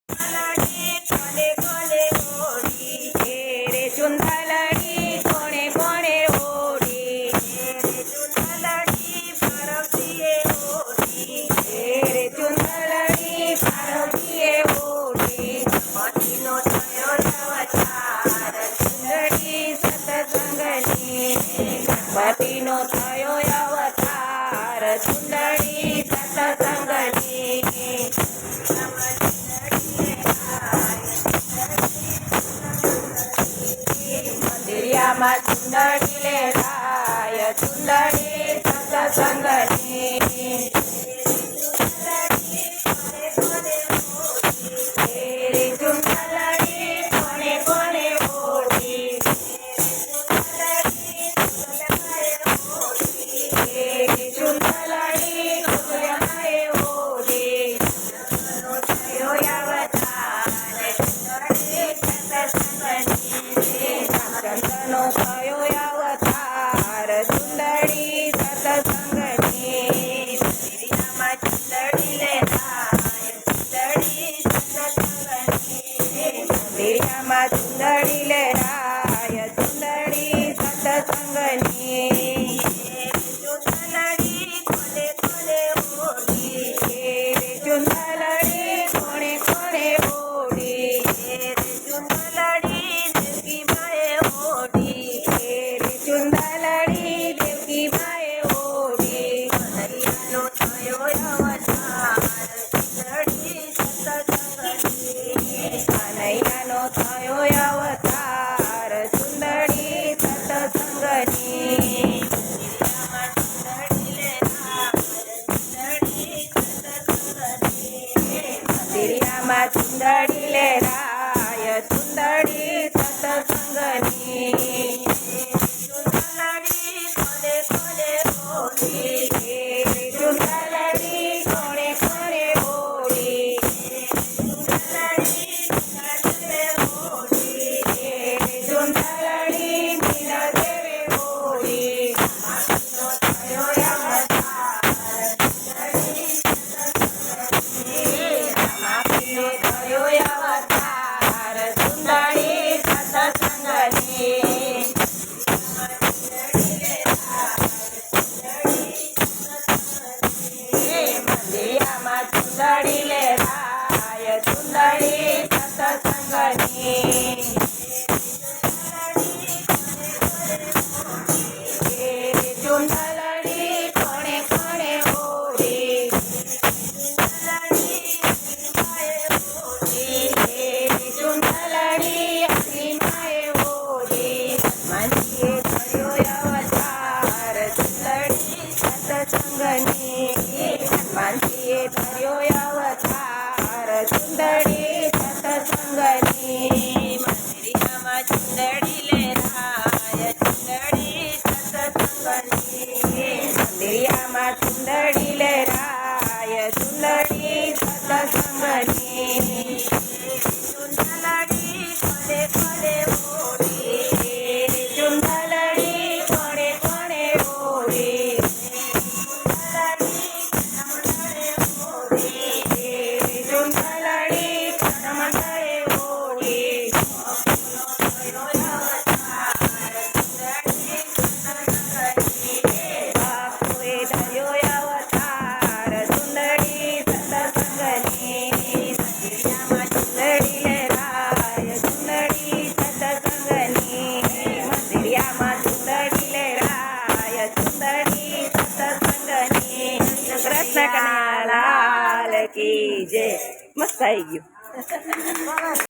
કોને કોને ઓઢી રે ચુંદલડી કોણે કોણે ઓઢી રે ચુંદલડી પાર્વતીએ ઓઢી રે ચુંદલડી પાર્વતીએ ઓઢી મતીનો થયો અવતાર ચુંદડી સતસંગની ગણપતિનો થયો અવતાર ચુંદડી સતસંગની મંદિરિયામાં ચુંદડી લેરાય ચુંદડી સતસંગની ચુંદડી કોને કોને ઓઢી ચુંદડી કોને ઓઢી ચંદનો થયો અવતાર ચુંદડી સતસંગની મંદિરિયામાં ચુંદડી લેરાય ચુંદડી સતસંગની મંદિરિયામાં ચુંદડી લેરાય ચુંદડી સતસંગની ચુંદડી કોને કોને ઓઢી ચુંદડી કોણે કોણે ઓઢી ચુંદડી દેવકી માએ ઓઢી ચુંદડી દેવકી માએ ઓઢી કનૈયાનો થયો અવતાર ચુંદડી સતસંગની કનૈયાનો થયો અવતાર ચુંદડી સતસંગની મંદિરિયામાં ચુંદડી લેરાય ચુંદડી સતસંગની ચુંદડી કોને કોને ઓઢી ચુંદડી કોણે કોણે ઓઢી ચુંદડી મીરા દેવે ઓઢી અવતાર ચુંદડી સતસંગની મંદિરિયામાં ચુંદડી લેરાય ચુંદડી સતસંગની ચુંદડી કોણે કોણે ઓઢી ચુંદડી આપણી માએ ઓઢી હનુમાનજીએ કર્યો અવતાર ચુંદડી સતસંગની હનુમાનજીએ કર્યો અવતાર ચુંદડી સતસંગની મંદિરિયામાં ચુંદડી લેરાય ચુંદડી સતસંગની મંદિરિયામાં ચુંદડી લેરાય ચુંદડી સતસંગની ચુંદડી કોને કોને ઓઢી ચુંદડી કોણે કોણે ઓઢી ચુંદડી કમંડળે ઓઢી બાપુએ ધર્યો અવતાર ચુંદડી સતસંગની મંદિરિયામાં ચુંદડી લેરાય ચુંદડી સતસંગની મંદિરિયામાં ચુંદડી લેરાય ચુંદડી સતસંગની કૃષ્ણ કનૈયા લાલ કી જય મસ્ત આવી ગયું